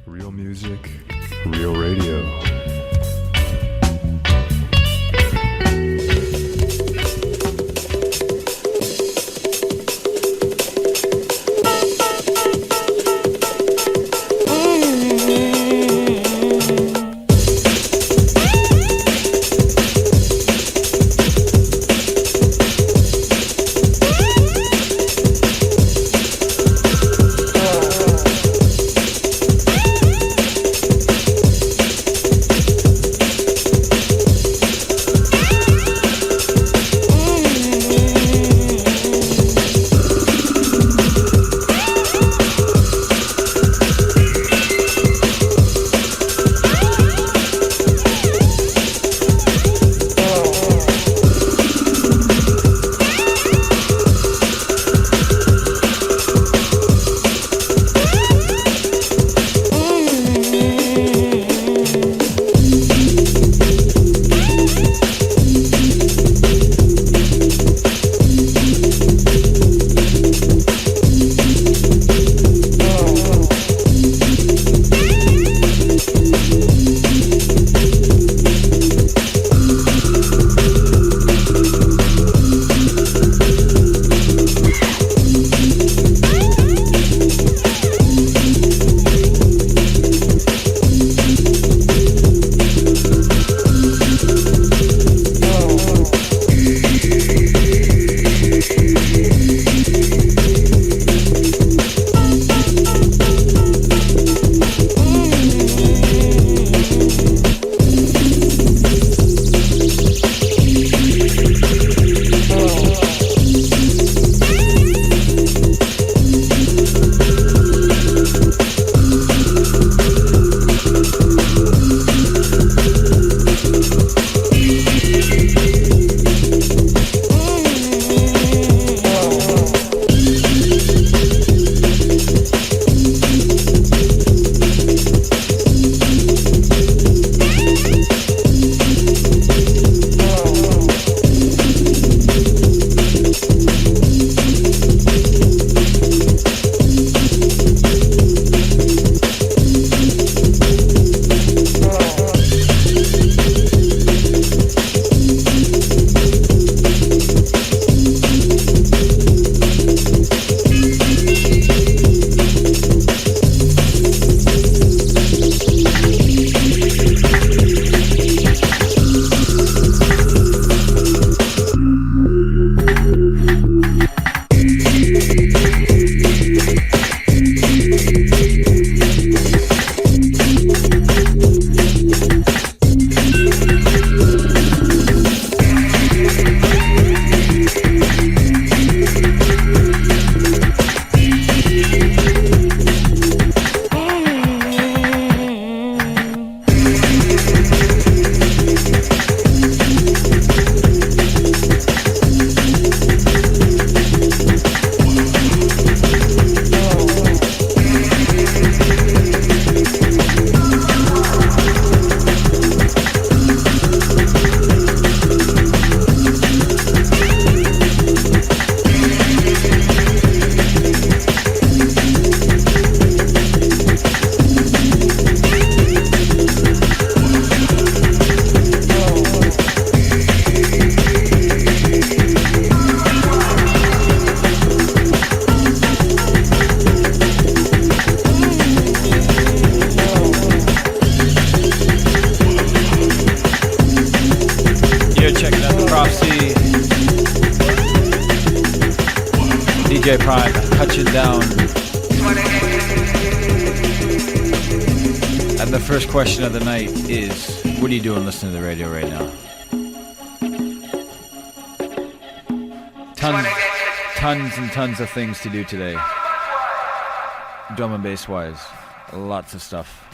Real music, real radio. DJ Prime, touching down. And the first question of the night is, what are you doing listening to the radio right now? Tons and tons of things to do today. Drum and bass wise. Lots of stuff.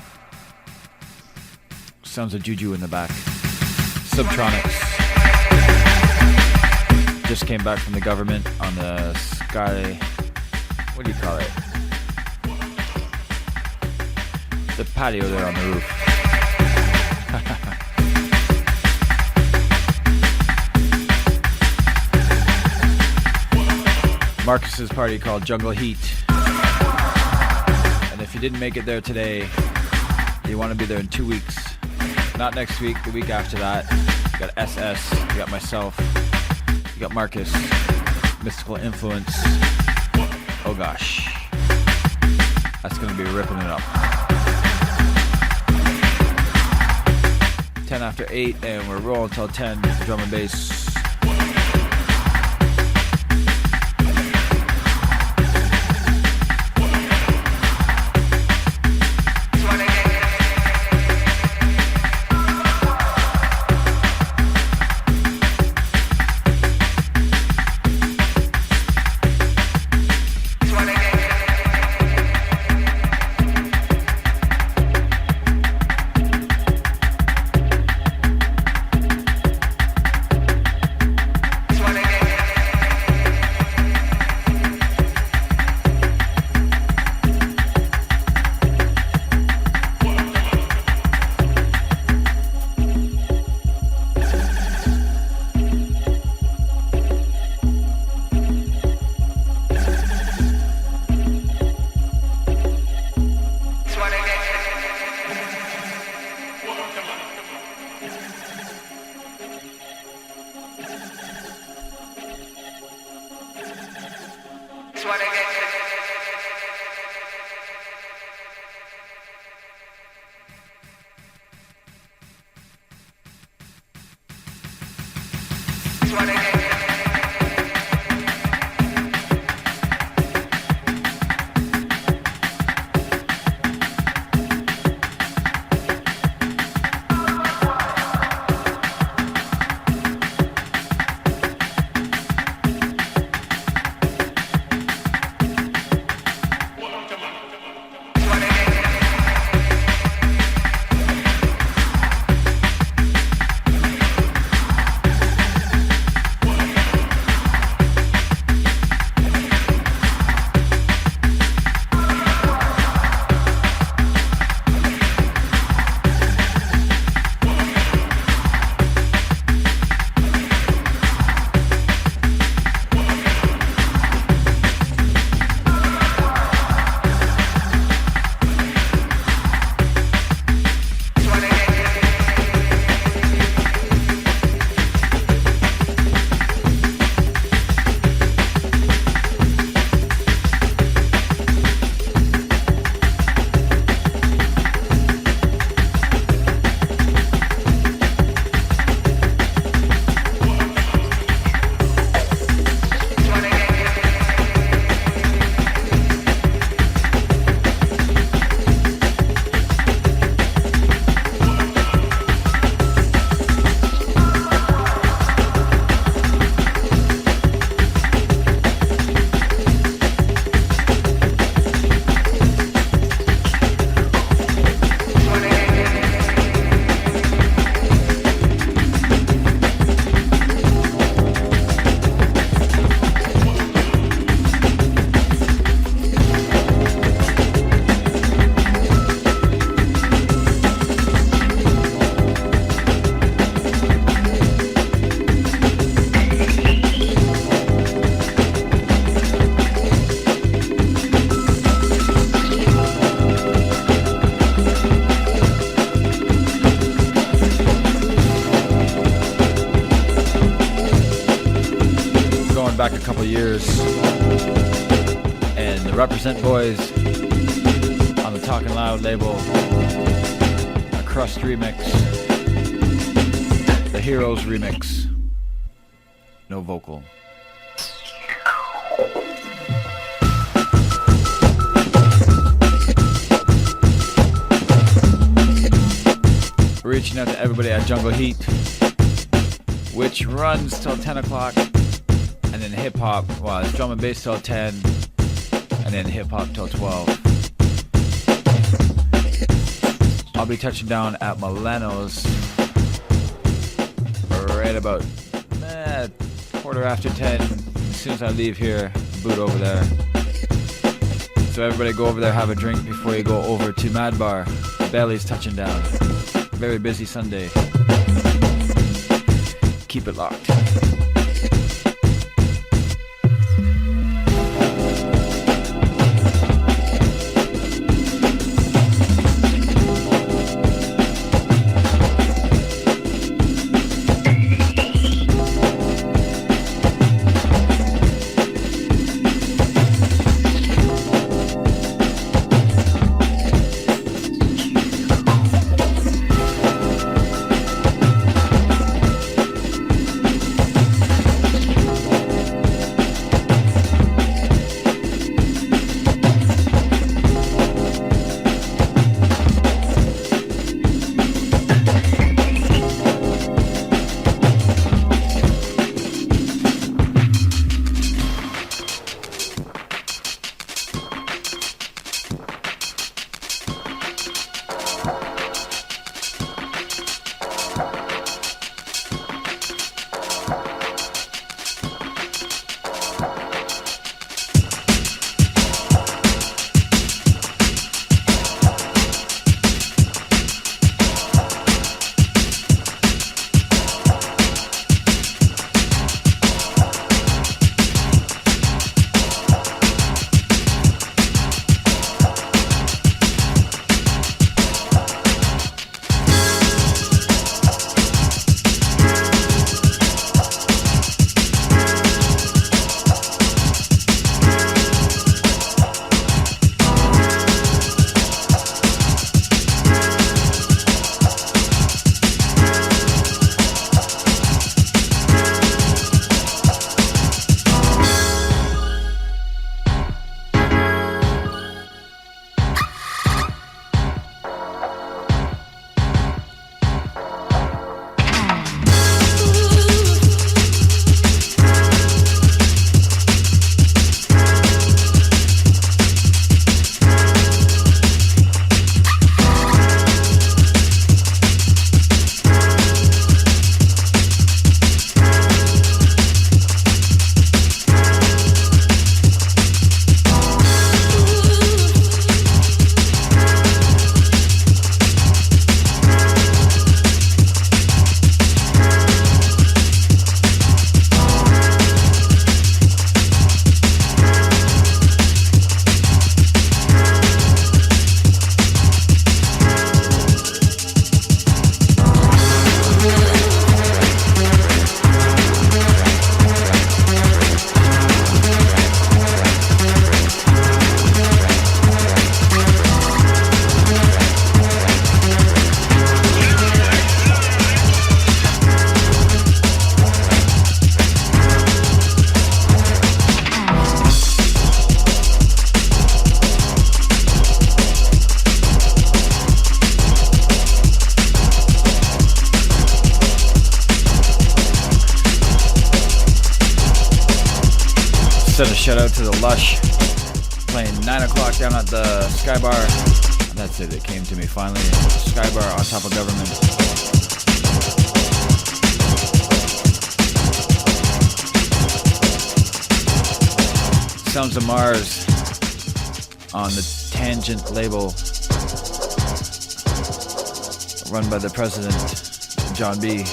Sounds of Juju in the back. Subtronics. Just came back from the government on the Sky... What do you call it? The patio there on the roof. Marcus's party called Jungle Heat. And if you didn't make it there today, You want to be there in 2 weeks. Not next week, the week after that. You got SS, you got myself, you got Marcus, Mystical Influence. Oh gosh. That's going to be ripping it up. 10 after 8, and we're rolling till 10, drum and bass. Back a couple years, and the Represent Boys on the Talking Loud label, a Crust remix, the Heroes remix, no vocal. Reaching out to everybody at Jungle Heat, which runs till 10 o'clock. And then hip hop, well, it's drum and bass till 10, and then hip hop till 12. I'll be touching down at Milano's right about quarter after 10. As soon as I leave here, boot over there. So everybody go over there, have a drink before you go over to Mad Bar. Belly's touching down. Very busy Sunday. Keep it locked. Send a shout out to the Lush playing 9 o'clock down at the Sky Bar. That's it, it came to me finally. Sky Bar on top of government. Sounds of Mars on the Tangent label, run by the president, John B.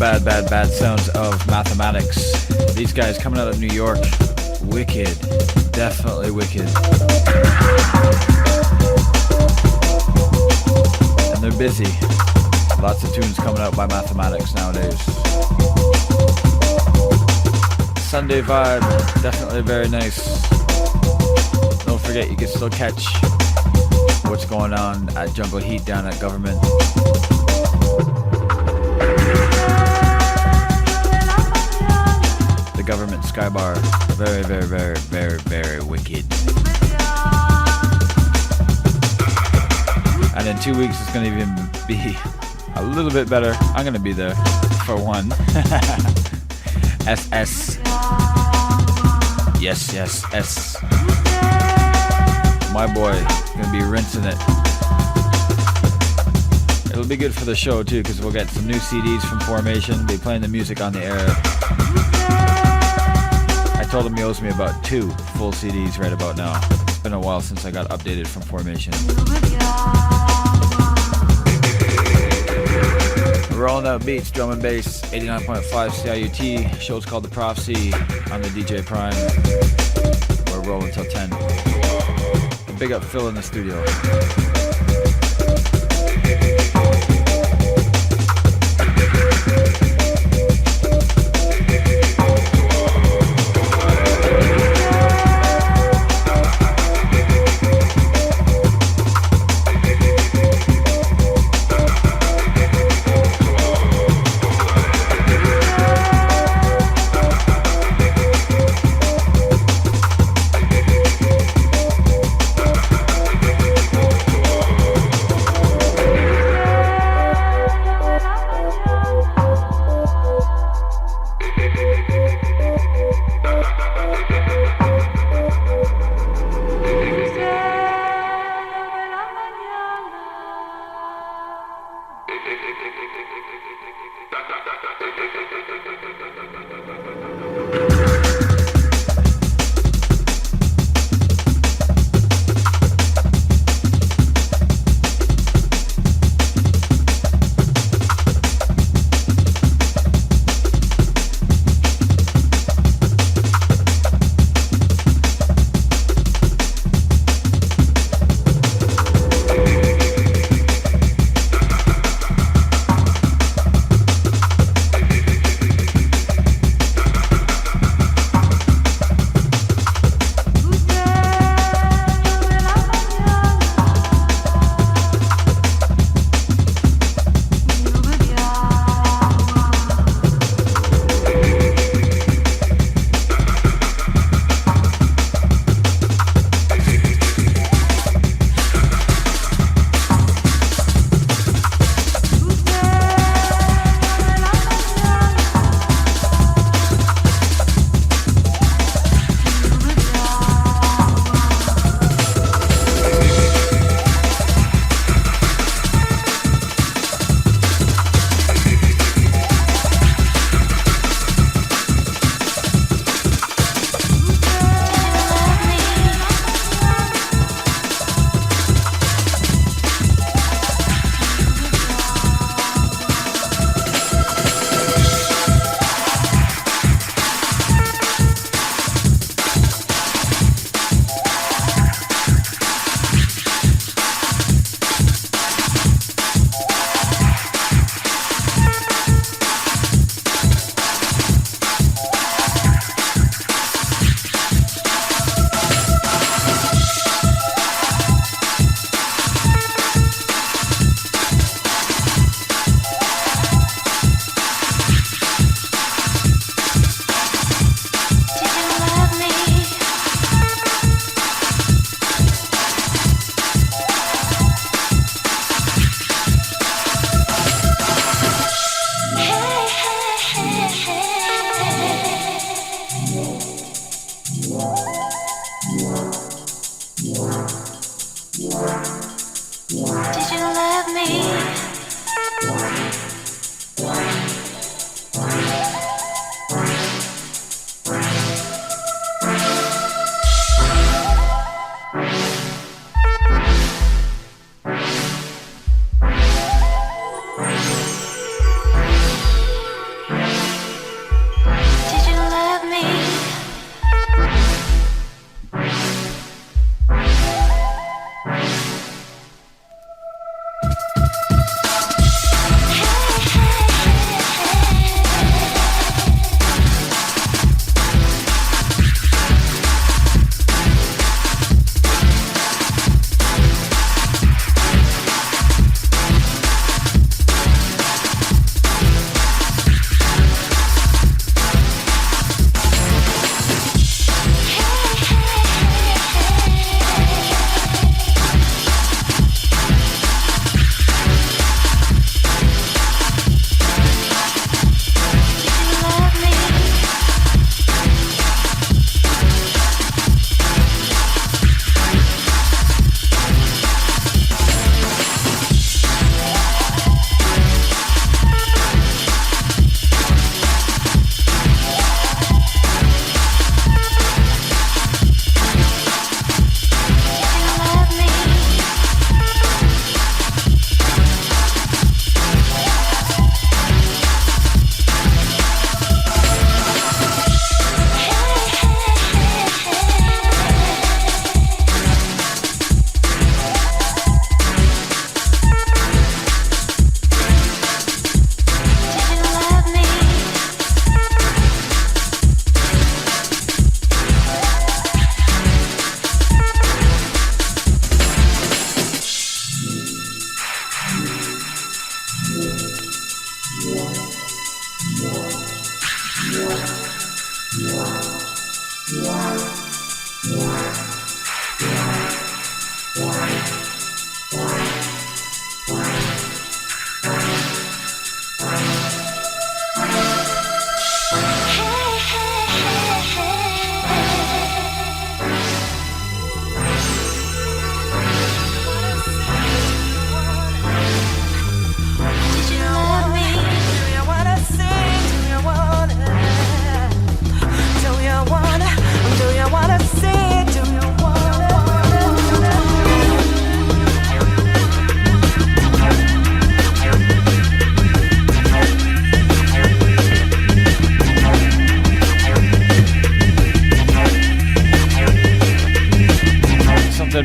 bad sounds of Mathematics. These guys coming out of New York, wicked, definitely wicked. And they're busy. Lots of tunes coming out by Mathematics nowadays. Sunday vibe, definitely very nice. Don't forget, you can still catch what's going on at Jungle Heat down at Government. The Government Sky Bar, very wicked. And in 2 weeks, it's going to even be a little bit better. I'm going to be there for one. SS. Yes, S. My boy, gonna be rinsing it. It'll be good for the show too, because we'll get some new CDs from Formation. Be playing the music on the air. I told him he owes me about 2 full CDs right about now. It's been a while since I got updated from Formation. Rolling out beats, drum and bass, 89.5 CIUT. Show's called The Prophecy on the DJ Prime. We're rolling till 10. Big up Phil in the studio.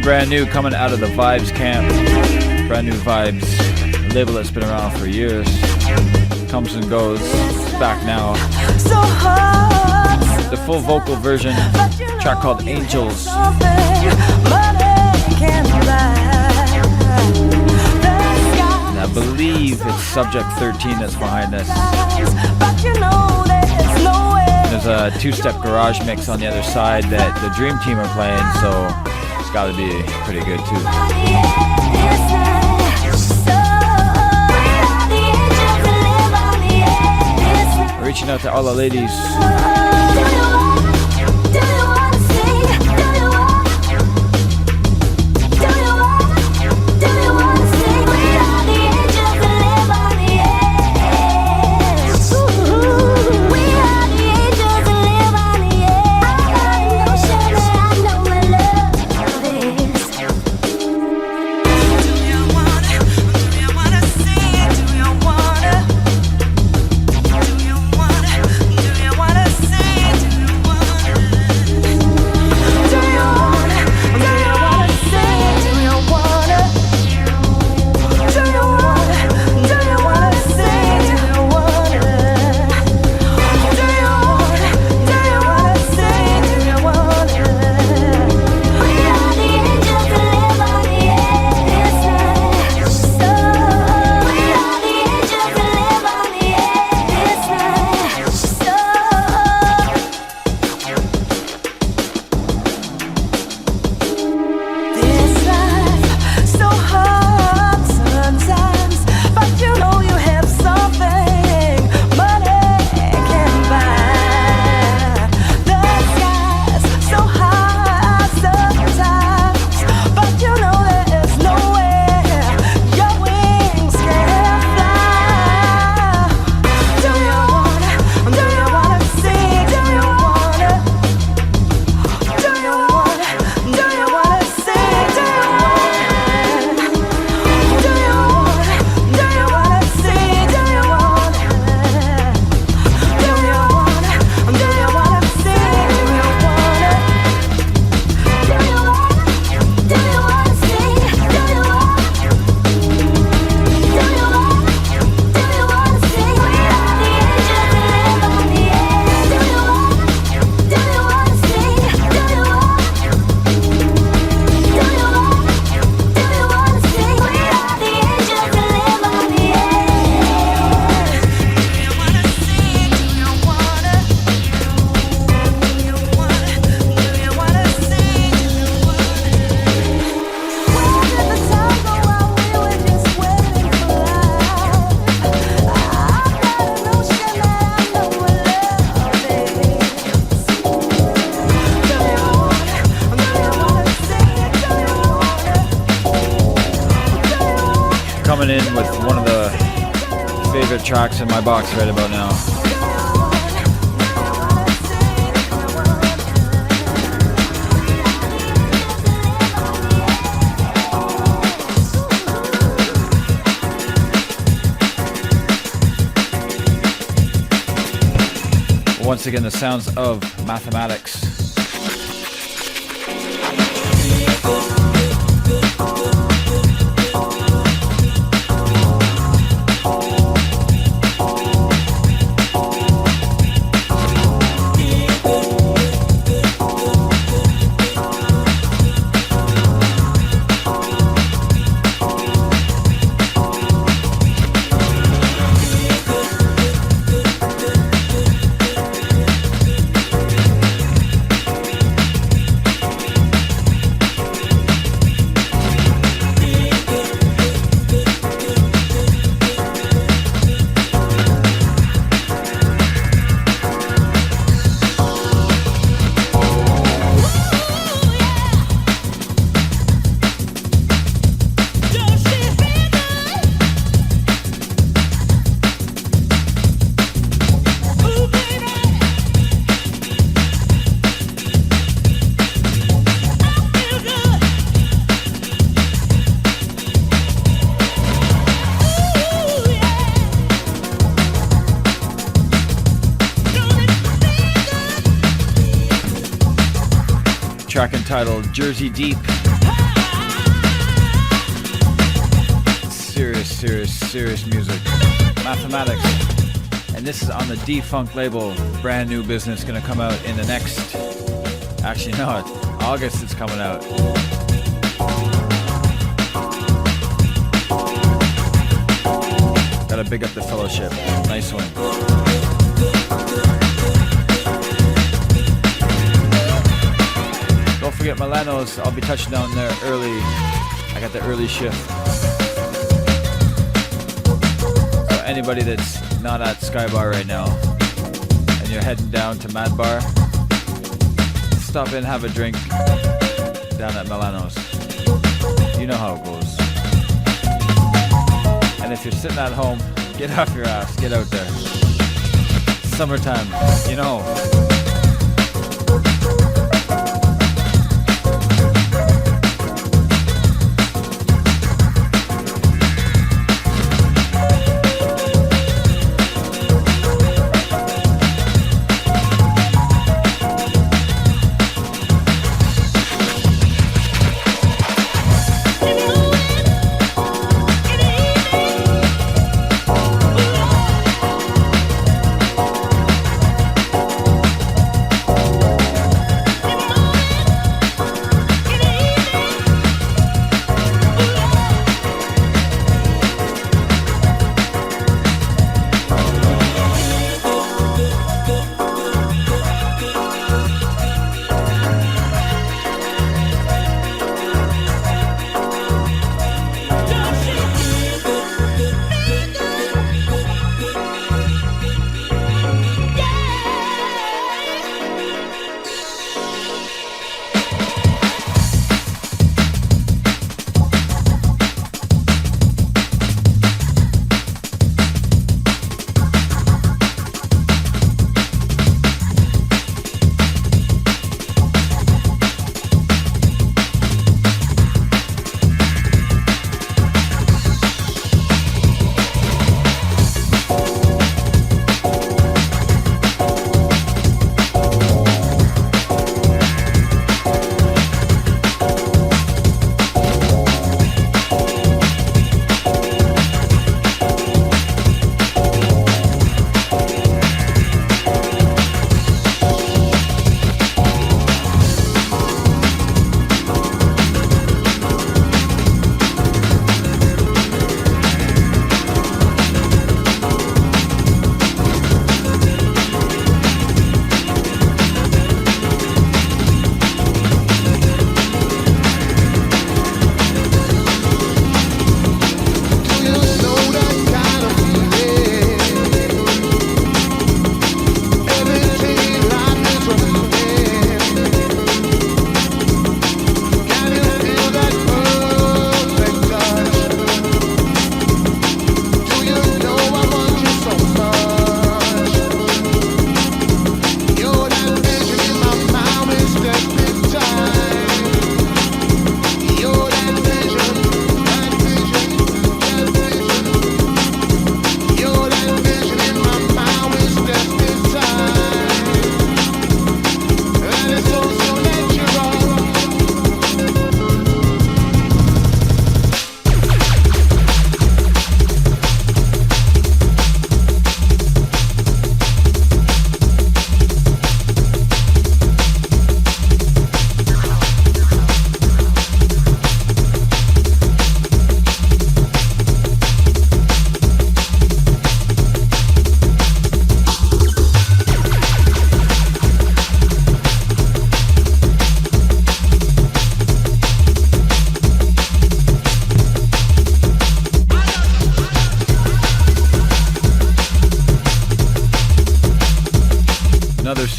Brand new coming out of the Vibes camp. Brand new Vibes. A label that's been around for years. Comes and goes. It's back now. The full vocal version. Track called Angels. And I believe it's Subject 13 that's behind this. There's a two-step garage mix on the other side that the Dream Team are playing, so it's gotta be pretty good too. Reaching out to all the ladies. Coming in with one of the favorite tracks in my box right about now. Once again, the sounds of Mathematics. Track entitled Jersey Deep. Serious music. Mathematics. And this is on the D-Funk label. Brand new business gonna come out in the next... Actually, no, August it's coming out. Gotta big up the fellowship. Nice one. Don't forget Milano's. I'll be touching down there early. I got the early shift. So anybody that's not at Sky Bar right now and you're heading down to Mad Bar, stop in, have a drink down at Milano's. You know how it goes. And if you're sitting at home, get off your ass, get out there. Summertime, you know.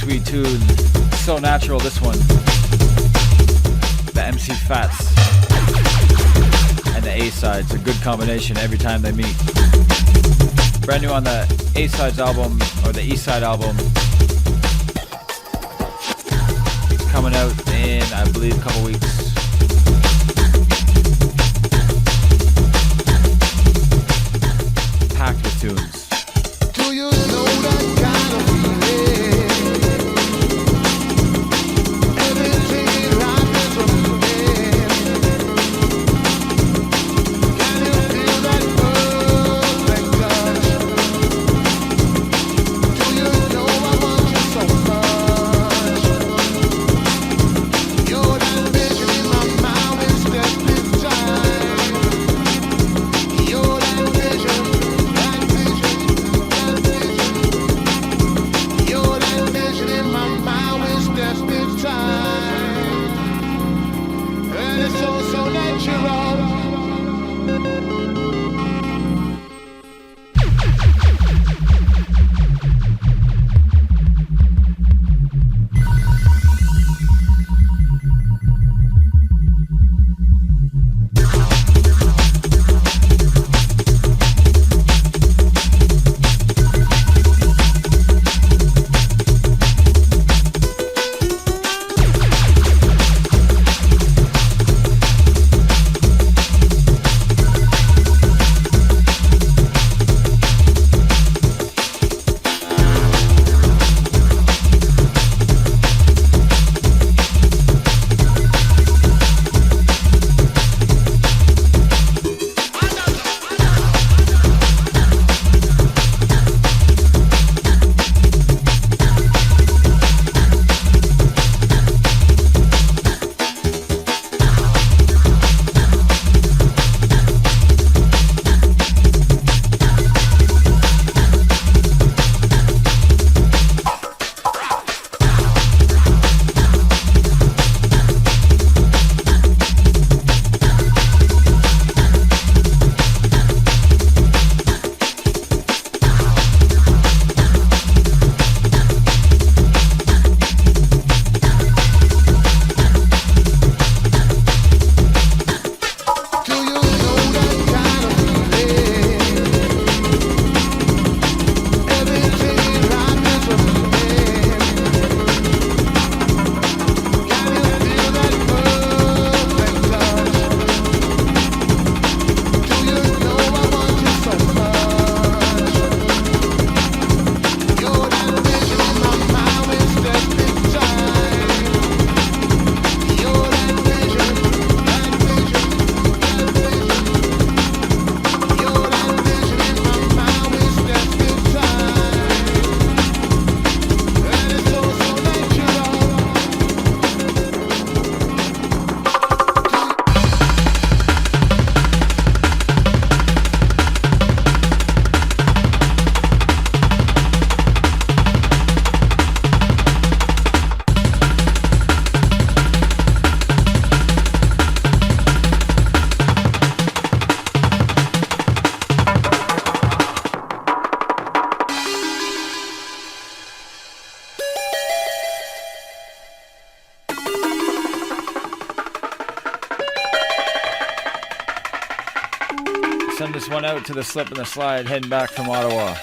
sweet tune. So natural, this one. The MC Fats and the A-sides, a good combination every time they meet. Brand new on the A-sides album, or the E-side album. Coming out in, I believe, a couple weeks. Packed with tunes. Do you know that kind of feeling? Everything send this one out to the slip and the slide heading back from Ottawa.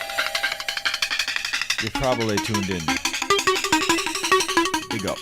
You're probably tuned in. Big up.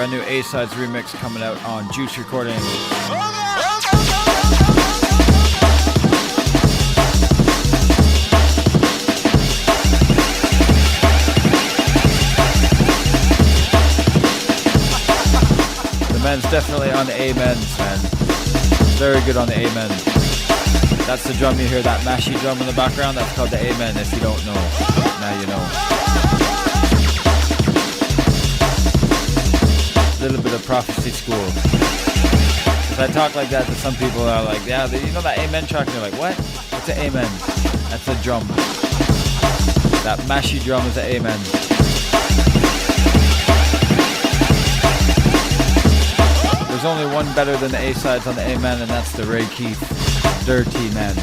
brand new A-Sides remix coming out on Juice Recordings. The men's definitely on the amens, man. Very good on the amen. That's the drum you hear, that mashy drum in the background. That's called the amen. If you don't know, now you know. A little bit of prophecy school. If I talk like that to some people, are like, yeah, you know that amen track? And they're like, what? What's an amen? That's a drum. That mashy drum is an amen. There's only one better than the A-Sides on the amen, and that's the Ray Keith Dirty Man.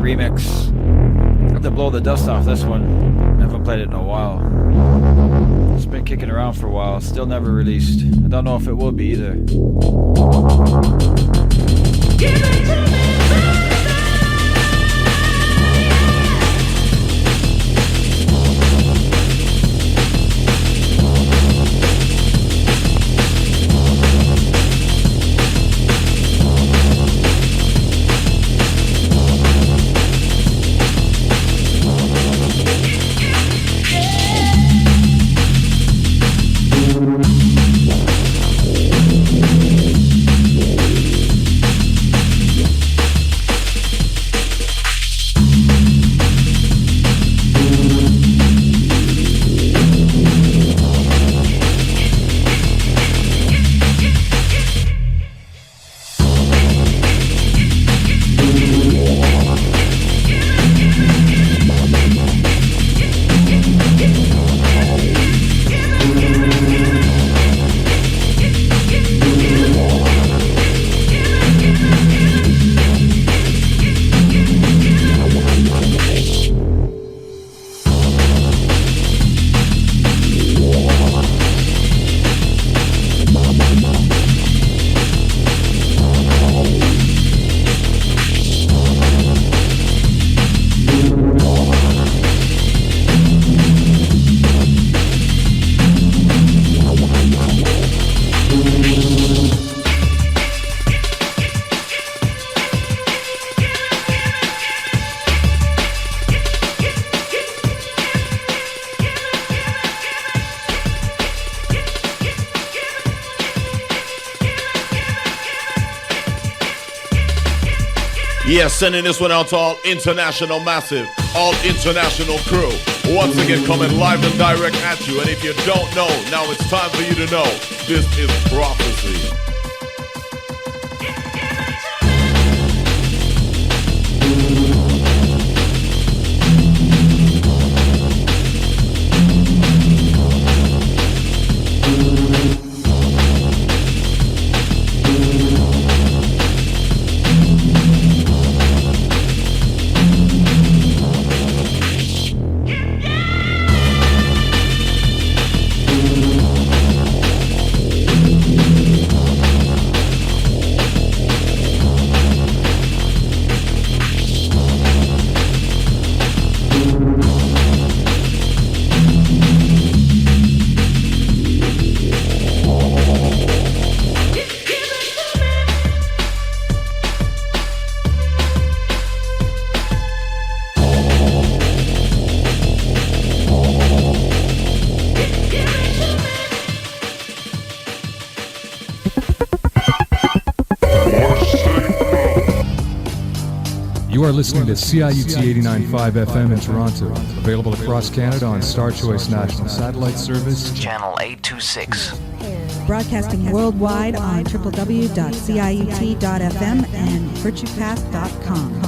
Remix. I have to blow the dust off this one. I haven't played it in a while. It's been kicking around for a while. Still never released. I don't know if it will be either. Give it to me. Yeah, sending this one out to all international massive, all international crew. Once again, coming live and direct at you. And if you don't know, now it's time for you to know. This is Prophecy. You are listening to CIUT 89.5 FM in Toronto, available across Canada on Star Choice National Satellite Service, Channel 826. Broadcasting worldwide on www.ciut.fm and virtuecast.com.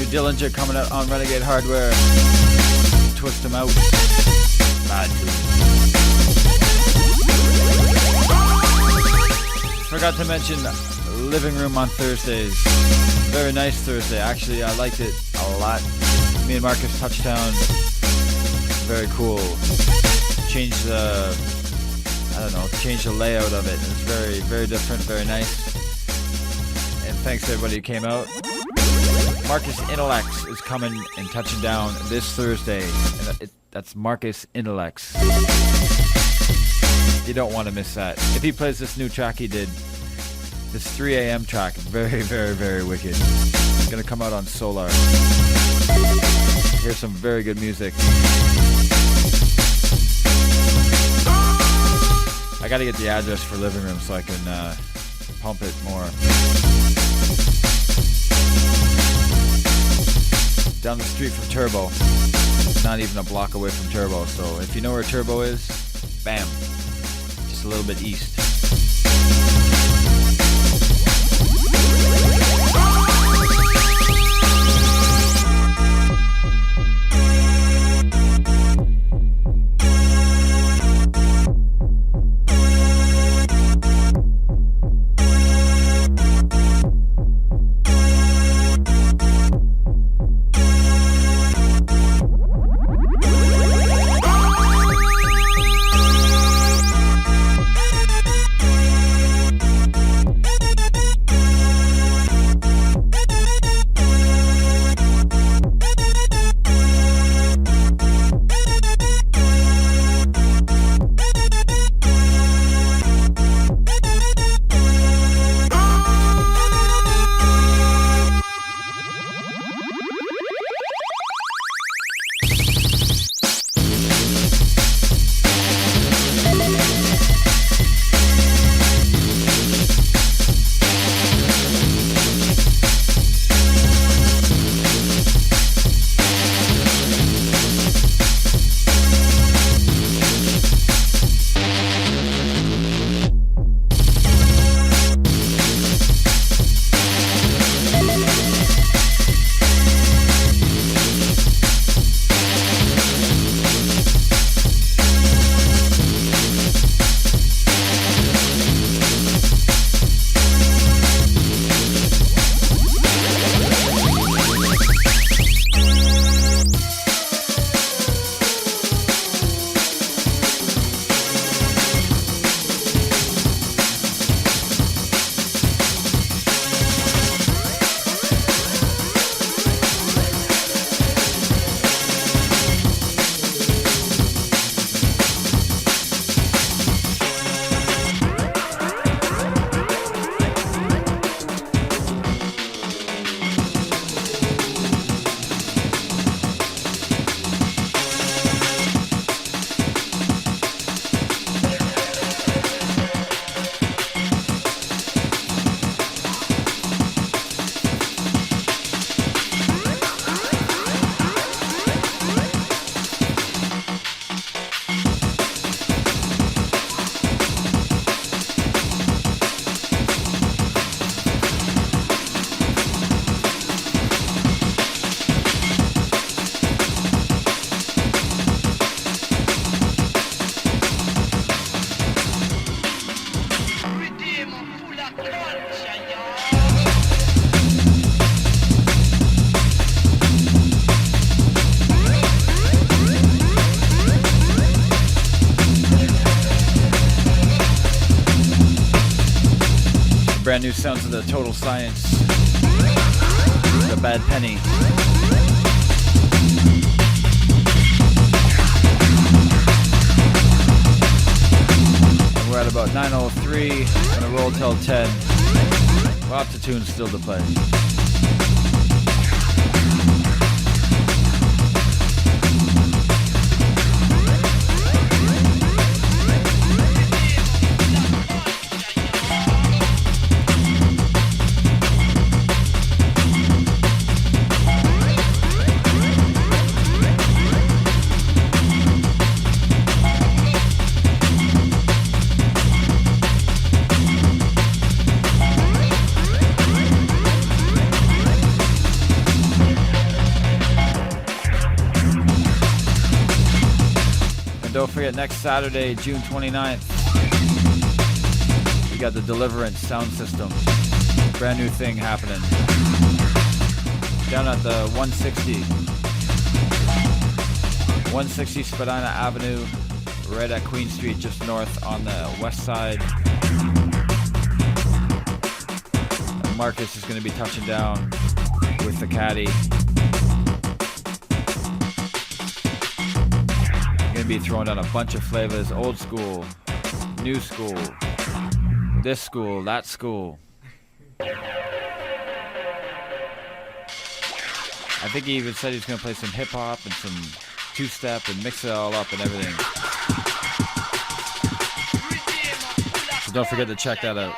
Dillinger coming out on Renegade Hardware. Twist them out. Mad dude. Forgot to mention Living Room on Thursdays. Very nice Thursday. Actually, I liked it a lot. Me and Marcus Touchdown. Very cool. Changed the layout of it. It's very, very different, very nice. And thanks to everybody who came out. Marcus Intellects is coming and touching down this Thursday. And that's Marcus Intellects. You don't want to miss that. If he plays this new track he did, this 3 a.m. track, very, very, very wicked. It's going to come out on Solar. Here's some very good music. I got to get the address for Living Room so I can pump it more. Down the street from Turbo. Not even a block away from Turbo. So if you know where Turbo is, bam. Just a little bit east. Brand new sounds of the Total Science, the Bad Penny. And we're at about 9:03, gonna roll till 10. Lots of tunes still to play. Don't forget, next Saturday, June 29th, we got the Deliverance sound system. Brand new thing happening. Down at the 160 160 Spadina Avenue, right at Queen Street, just north on the west side. Marcus is going to be touching down with the caddy. Going to be throwing down a bunch of flavors, old school, new school, this school, that school. I think he even said he's going to play some hip hop and some two-step and mix it all up and everything. So don't forget to check that out.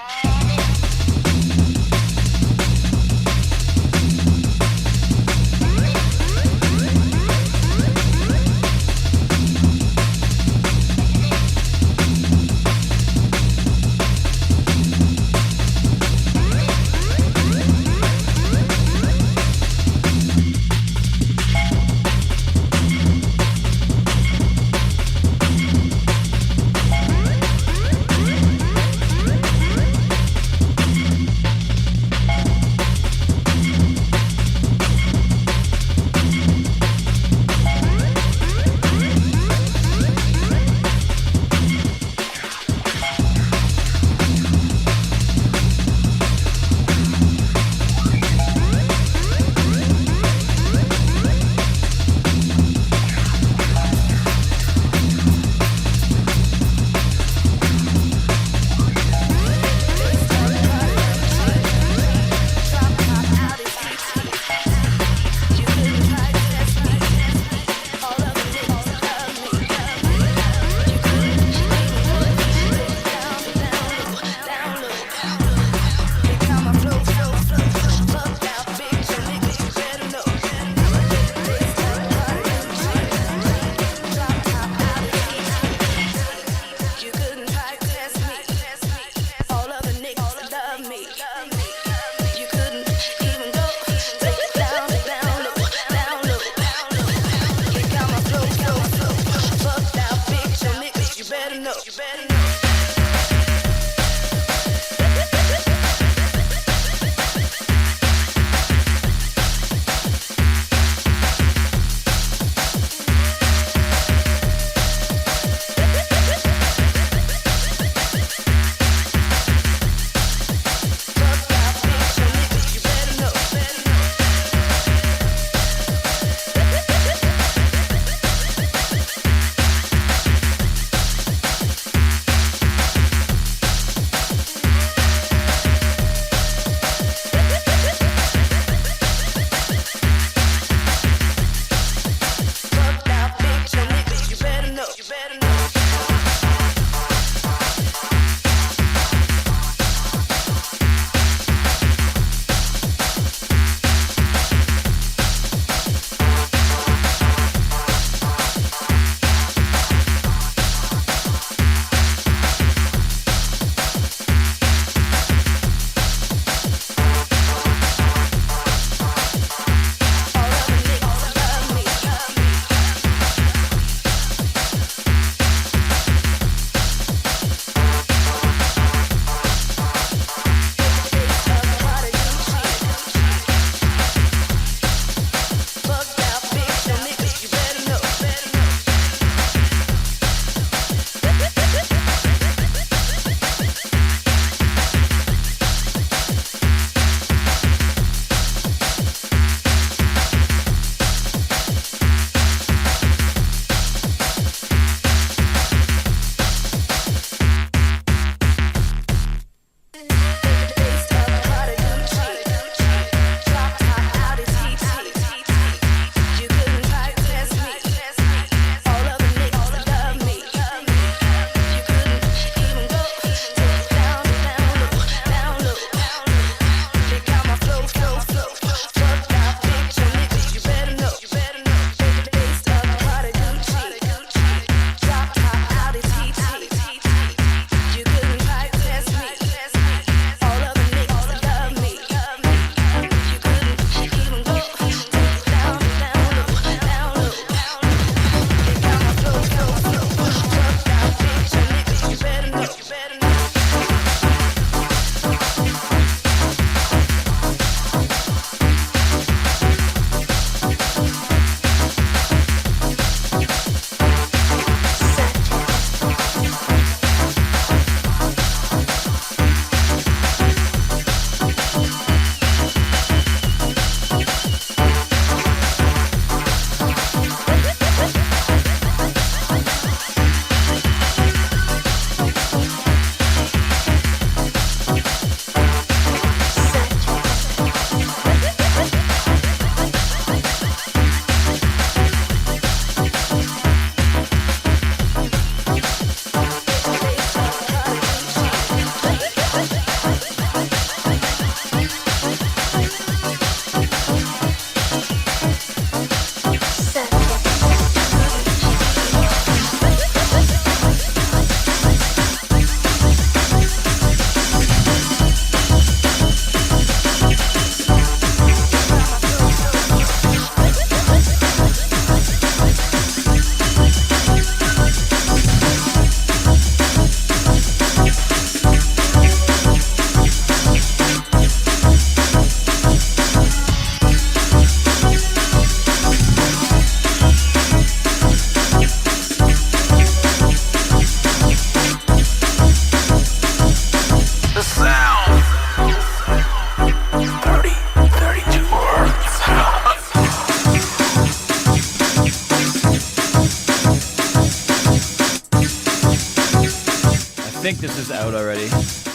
think this is out already.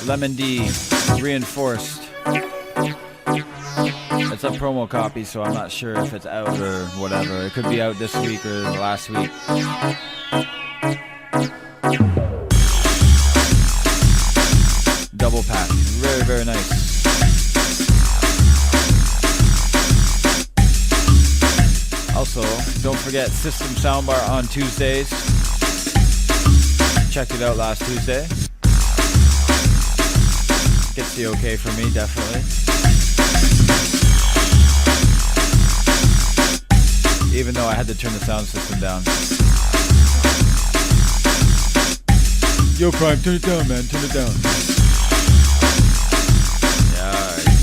Lemon D, Reinforced. It's a promo copy, so I'm not sure if it's out or whatever. It could be out this week or last week. Double pack. Very, very nice. Also, don't forget System Soundbar on Tuesdays. Checked it out last Tuesday. Gets the okay for me, definitely. Even though I had to turn the sound system down. Yo, Prime, turn it down, man. Turn it down. Yeah, alright.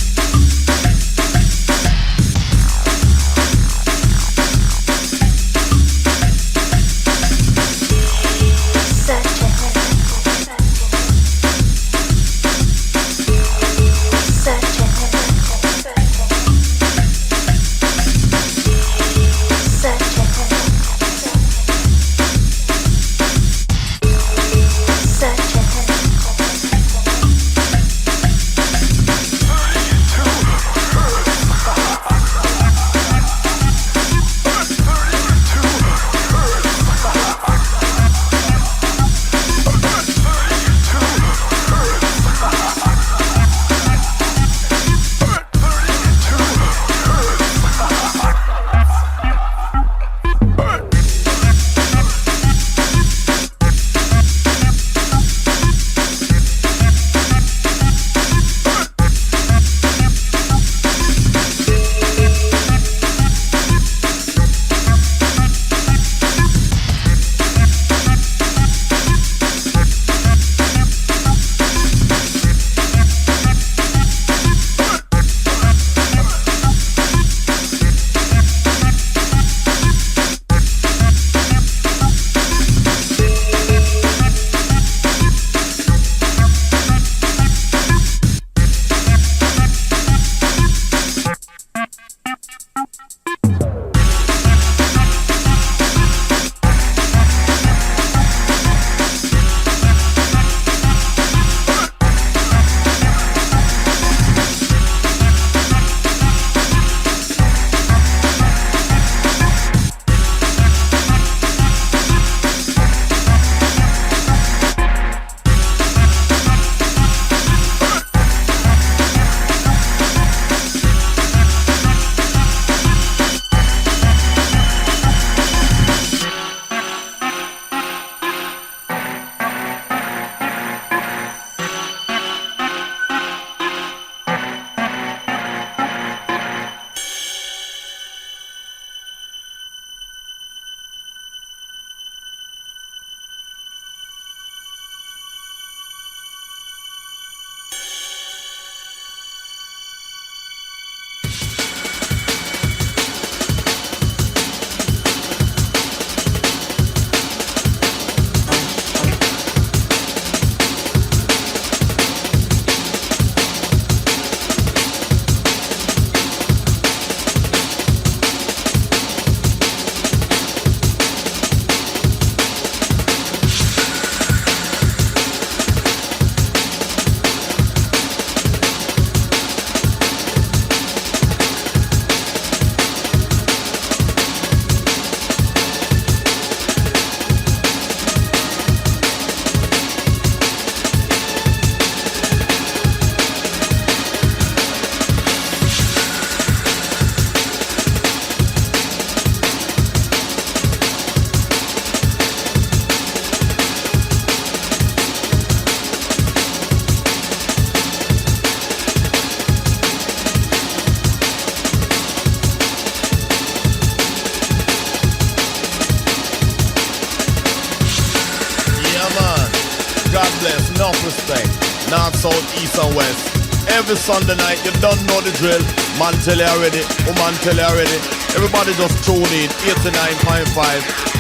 enough respect. North, south, east and west. Every Sunday night, you don't know the drill. Man tell you already, woman tell you already. Everybody just tune in, 89.5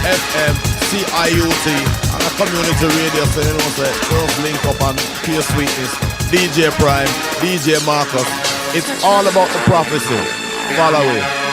FM, CIUT, and a community radio, so you know, say, just link up and pay sweetness. DJ Prime, DJ Marcus. It's all about the prophecy. Follow it.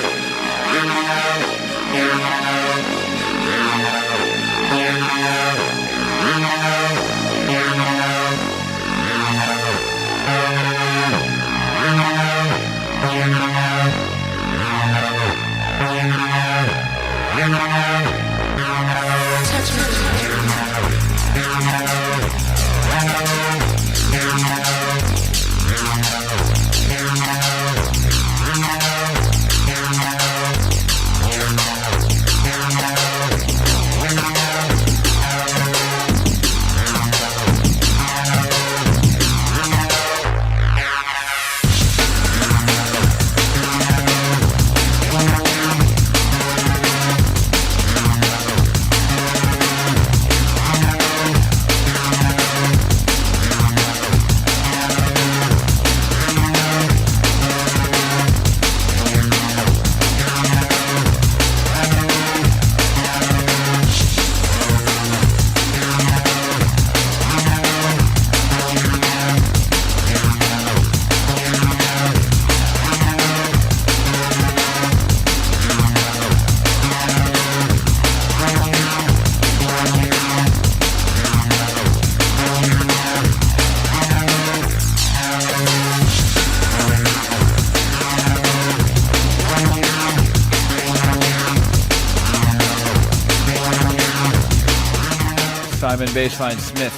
Simon Baseline Smith.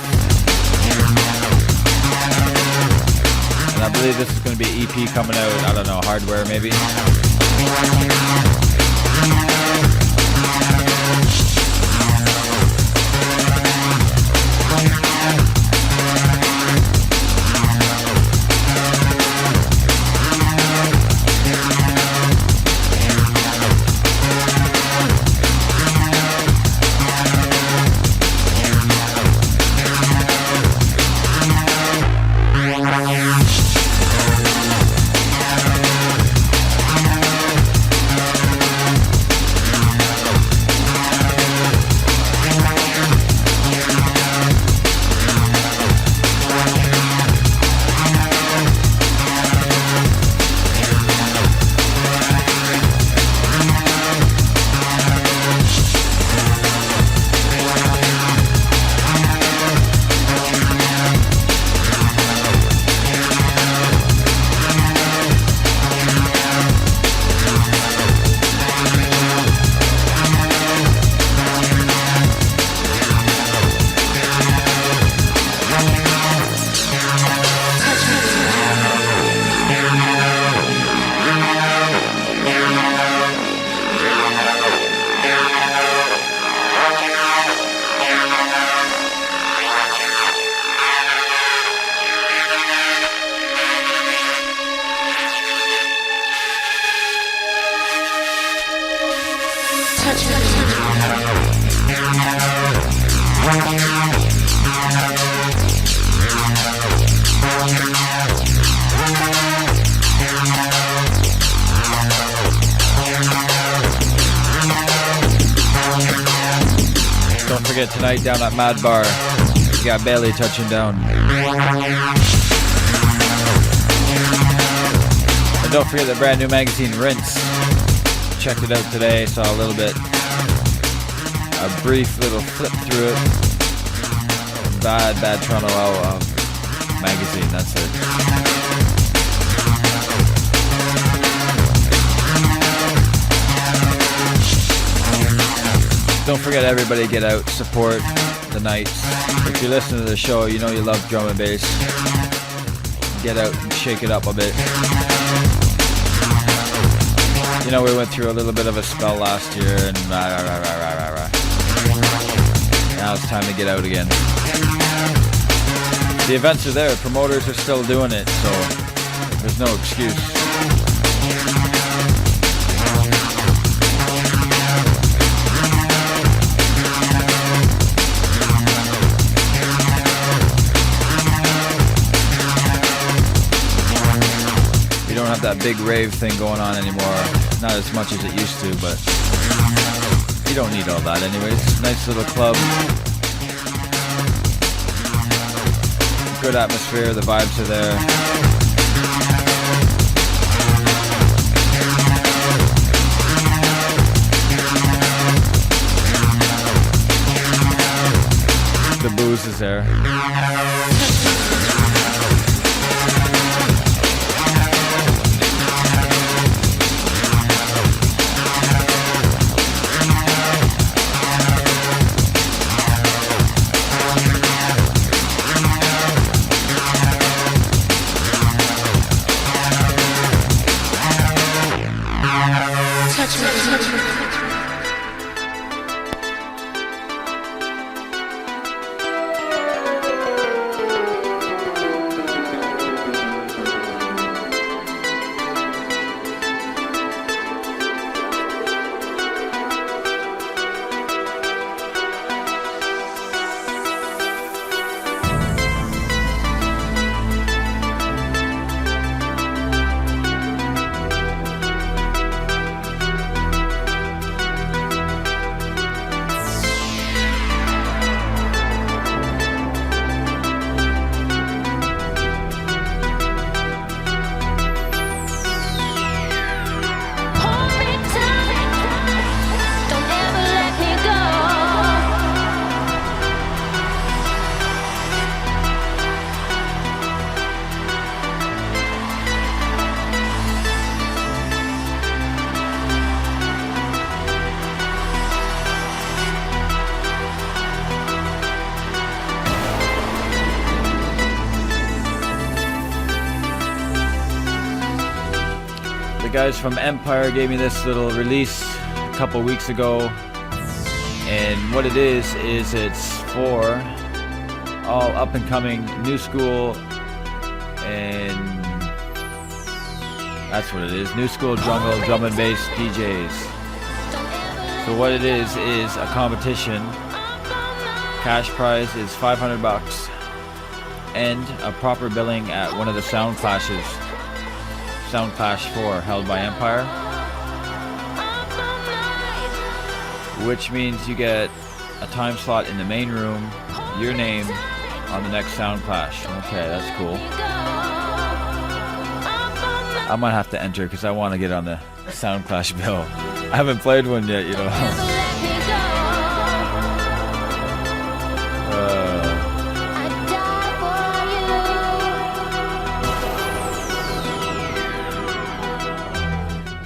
And I believe this is going to be an EP coming out, I don't know, Hardware maybe. Don't forget tonight down at Mad Bar, you got Bailey touching down. And don't forget the brand new magazine Rinse. Checked it out today, saw a little bit, a brief little flip through it. Bad Toronto magazine, that's it. Don't forget, everybody get out, support the nights. If you listen to the show, you know you love drum and bass. Get out and shake it up a bit. You know, we went through a little bit of a spell last year, and now it's time to get out again. The events are there, promoters are still doing it, so there's no excuse. You don't have that big rave thing going on anymore, not as much as it used to, but you don't need all that anyways. Nice little club. Good atmosphere, the vibes are there. The booze is there. touch me, touch me. Guys from Empire gave me this little release a couple weeks ago, and what it is it's for all up and coming new school, and that's what it is, new school jungle drum and bass DJs. So what it is a competition. Cash prize is $500 and a proper billing at one of the Sound Clashes. Sound Clash 4 held by Empire, which means you get a time slot in the main room, your name on the next Sound Clash. Okay, that's cool. I might have to enter because I want to get on the Sound Clash bill. I haven't played one yet, you know.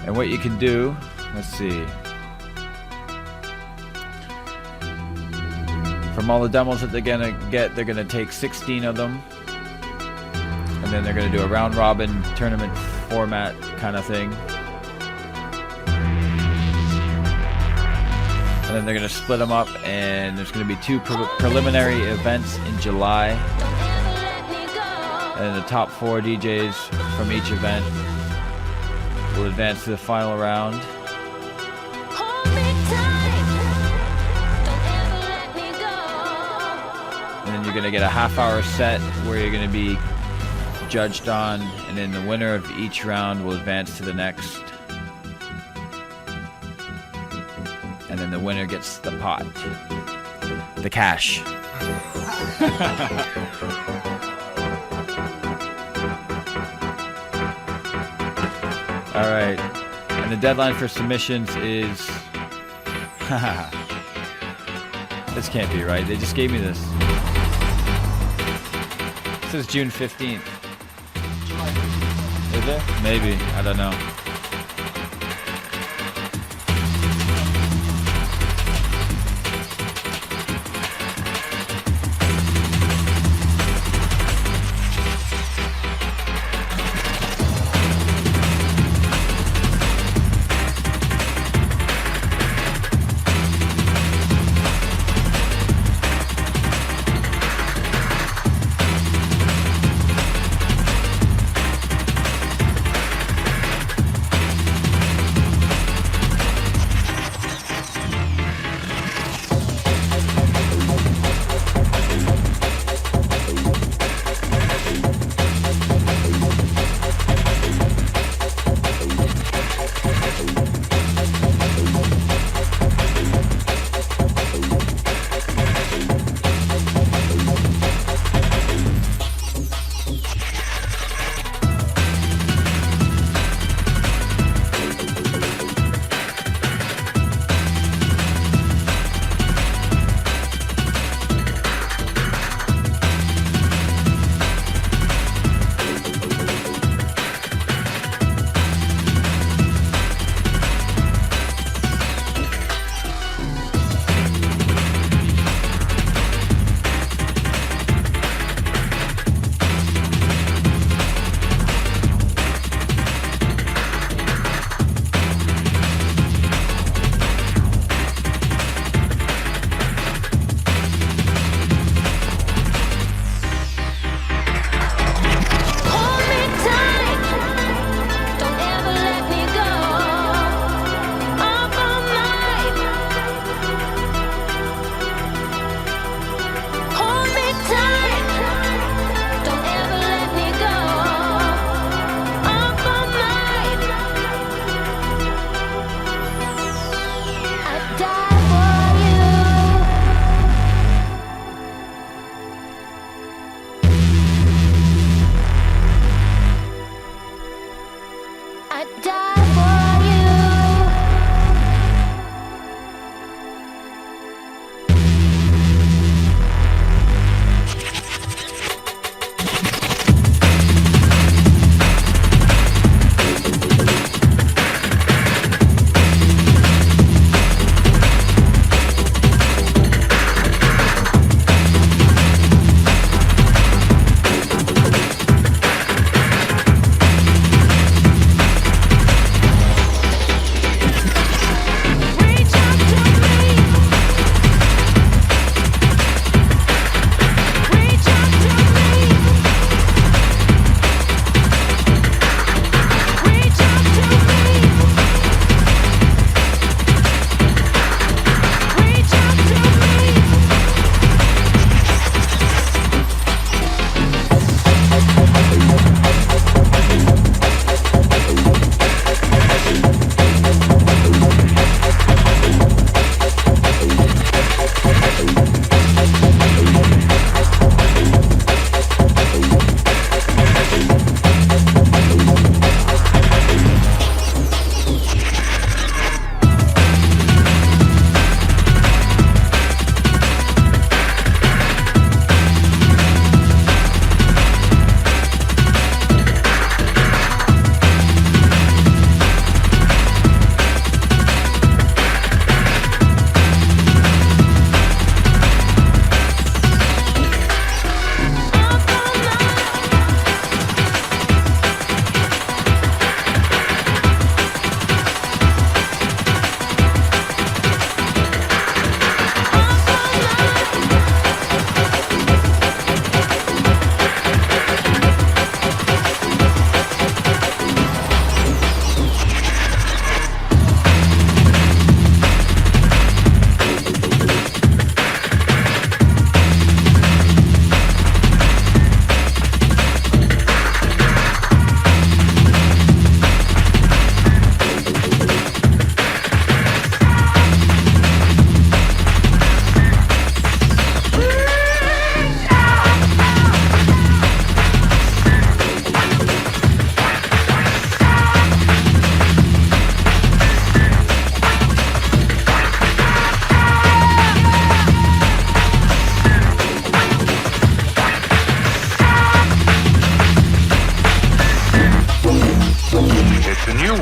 And what you can do, let's see. From all the demos that they're gonna get, they're gonna take 16 of them, and then they're gonna do a round robin tournament format kind of thing. And then they're gonna split them up, and there's gonna be 2 preliminary events in July. And then the top 4 DJs from each event will advance to the final round. And then you're going to get a half-hour set where you're going to be judged on, and then the winner of each round will advance to the next. And then the winner gets the pot, the cash. All right, and the deadline for submissions is, this can't be right, they just gave me this. This is June 15th. Is it? Maybe, I don't know.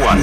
one.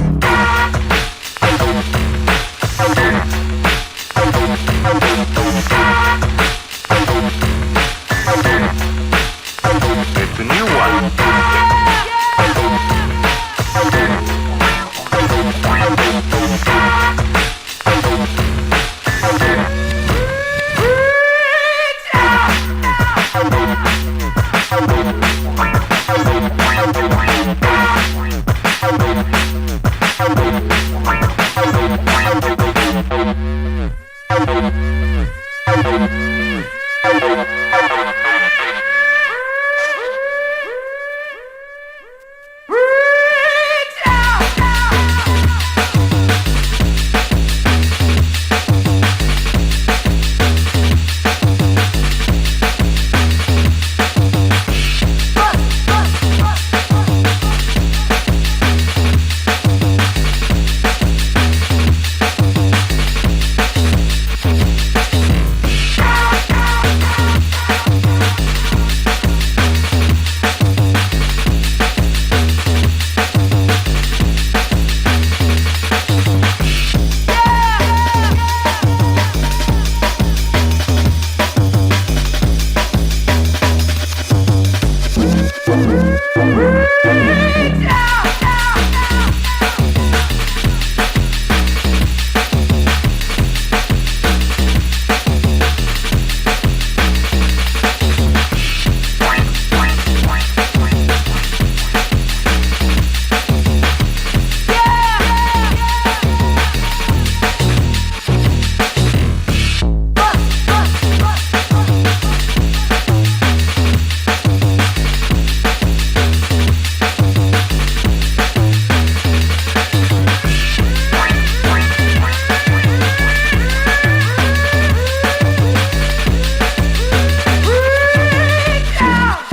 It's a new one.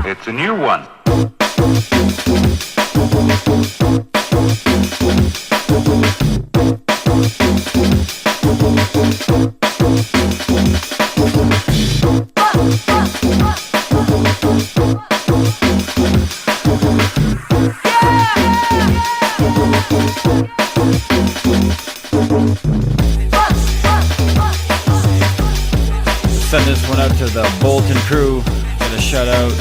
It's a new one. Send this one out to the Bolton crew. Get a shout out.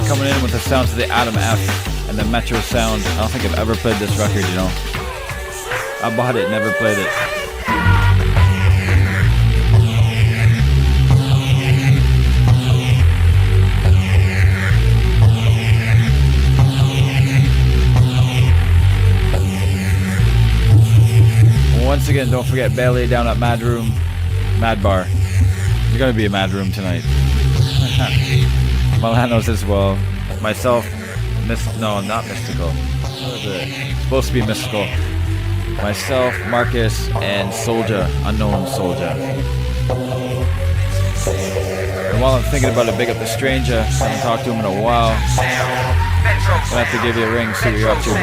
Coming in with the sounds of the Adam F and the Metro sound. I don't think I've ever played this record, you know. I bought it, never played it. Once again, don't forget Bailey down at Mad Bar. There's gonna be a Mad Room tonight. Milanos as well. Myself, no, not Mystical. What is it? Supposed to be Mystical. Myself, Marcus, and Soldier, Unknown Soldier. And while I'm thinking about it, big up the stranger. I haven't talked to him in a while. I'll have to give you a ring, see what you're up to, boy.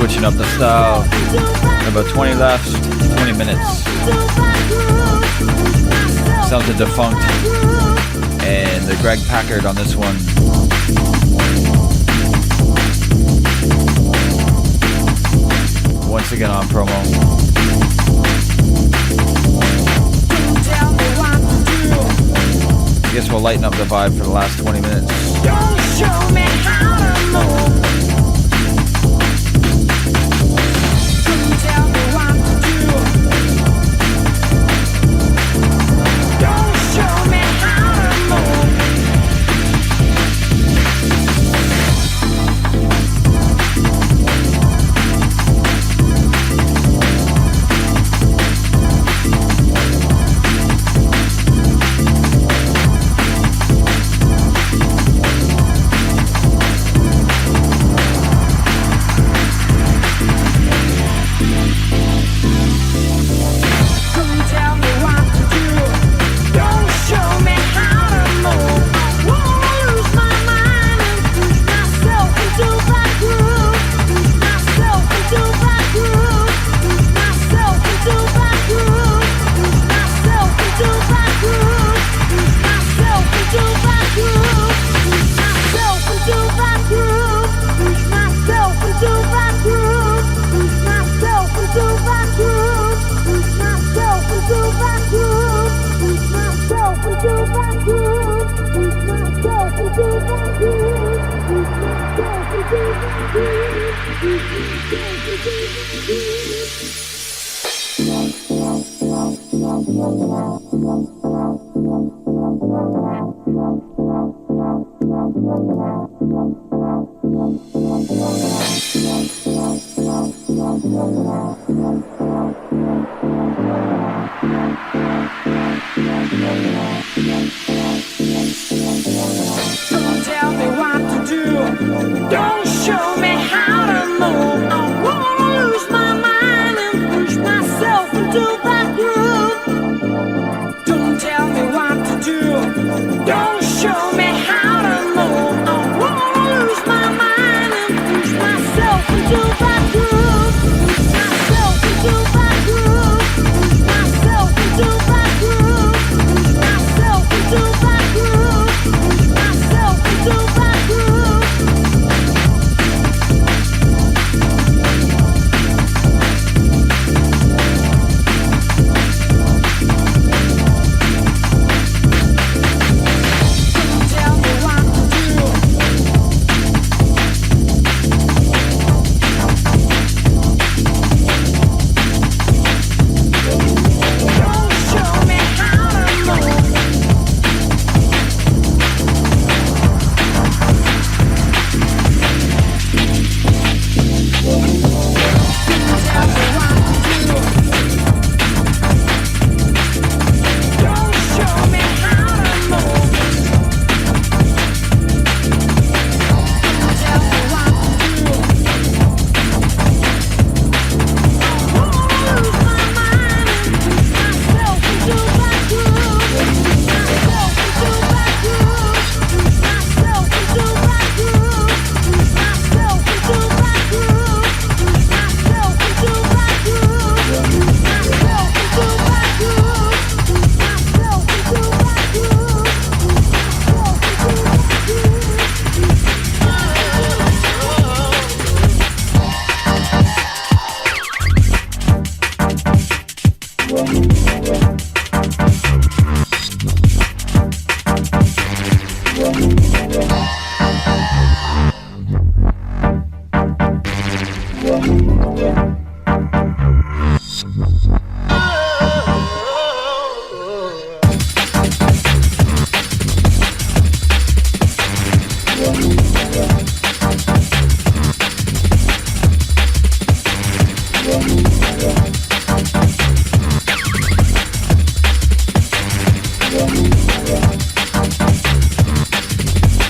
Switching up the style. About 20 left, 20 minutes. Sounds of Defunct and the Greg Packard on this one. Once again on promo. guess we'll lighten up the vibe for the last 20 minutes. Don't show me how to move. Don't tell me what to do. Don't show me how to move. Don't tell me what to do. Don't show me how to move. I wanna lose my mind and push myself into that groove. Don't tell me what to do. Don't show me how to move. I wanna lose my mind and push myself into that groove. Push myself into that groove. Push myself into that groove. Push myself into that groove. Push myself into that groove. Don't tell me what to do. Don't show me how to move. Tell me what to do. Don't show me how to move. Tell me what to do. I wanna lose my mind and push myself into that groove. Push myself into that groove. Push myself into that groove. Push myself into that groove. Push myself into that groove. Push myself into that groove. Push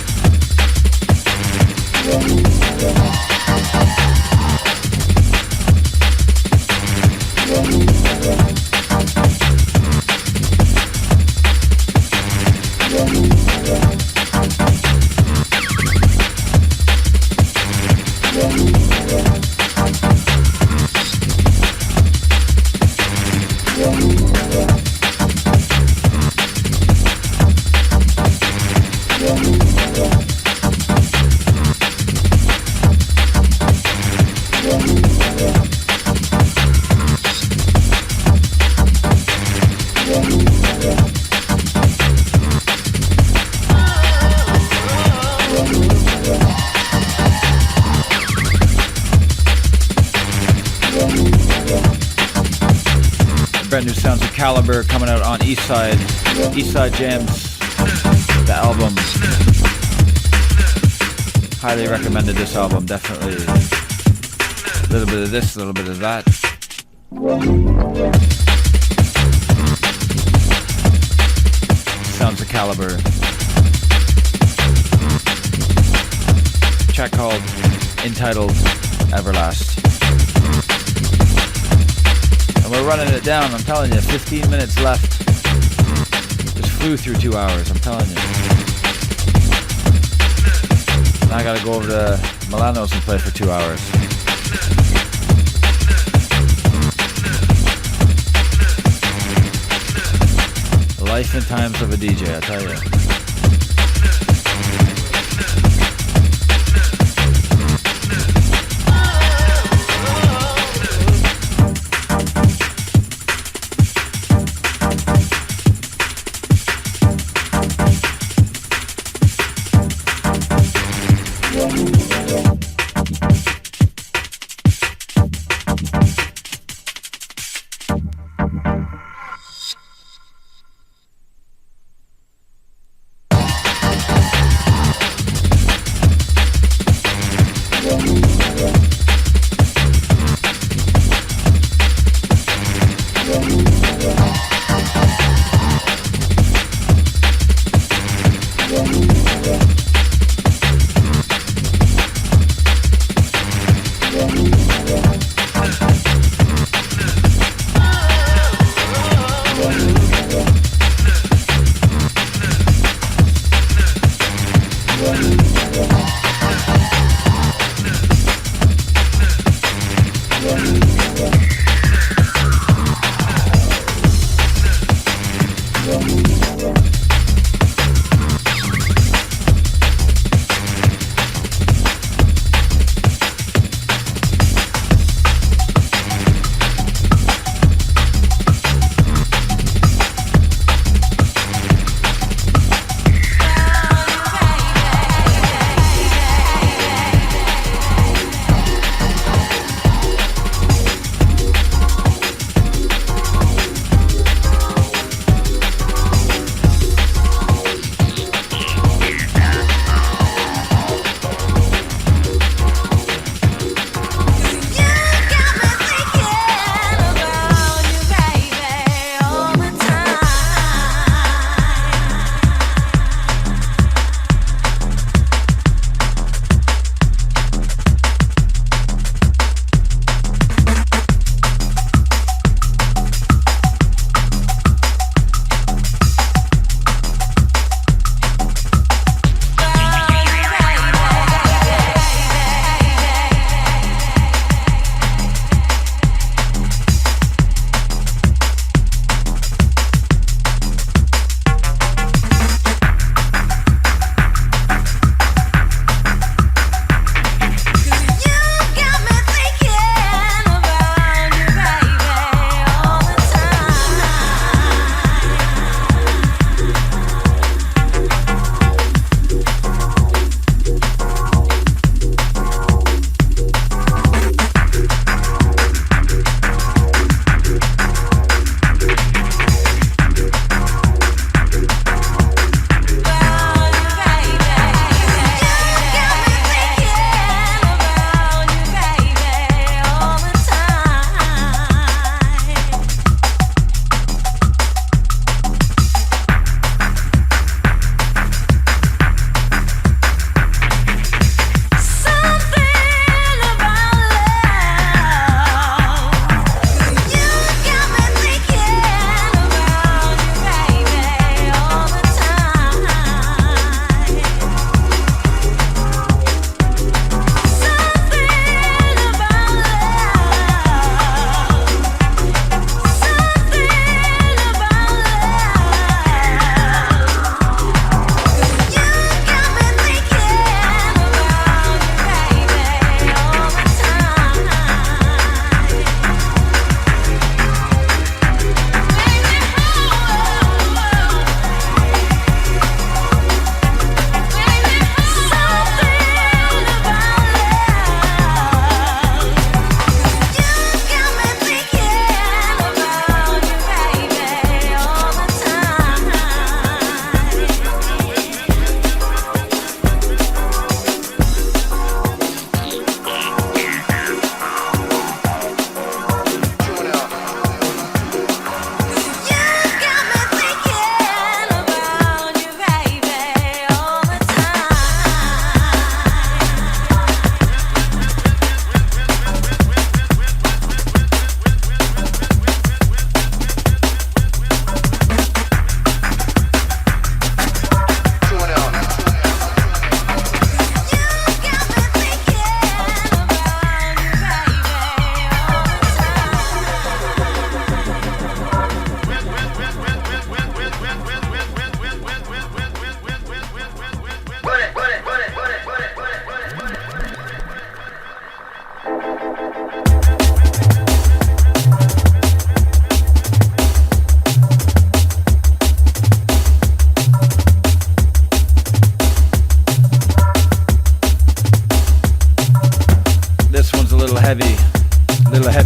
myself into that groove. Brand new sounds of Caliber coming out on Eastside Jams, the album. Highly recommended this album, definitely. A little bit of this, a little bit of that. Sounds of Caliber. Track called entitled Everlast. And we're running it down, I'm telling you, 15 minutes left. Just flew through 2 hours, I'm telling you. Now I gotta go over to Milanos and play for 2 hours. Life and times of a DJ, I tell you.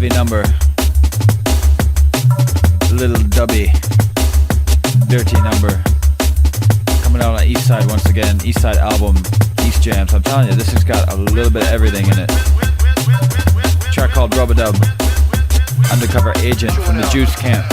dubby number. Little dubby. Dirty number. Coming out on East Side once again. East Side album. East Jams. I'm telling you, this has got a little bit of everything in it. A track called Rub-a-Dub. Undercover Agent from the Juice Camp.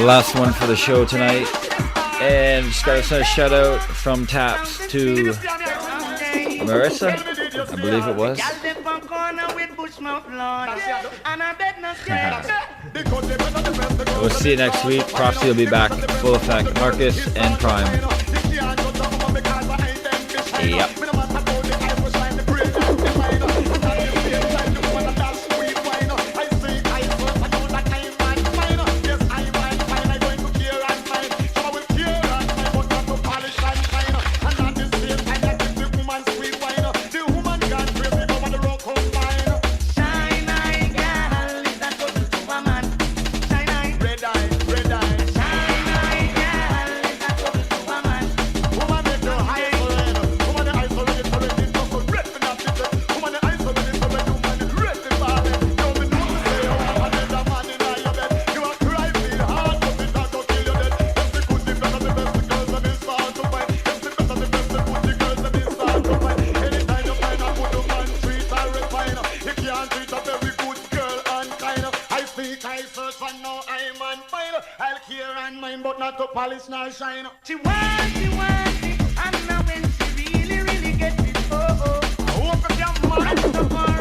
last one for the show tonight. And just got to send a shout out from Taps to Marissa, I believe it was. We'll see you next week. Prophecy will be back, full effect. Marcus and Prime. Yep. She wants it, and now when she really, really gets it, oh, oh. I hope your mind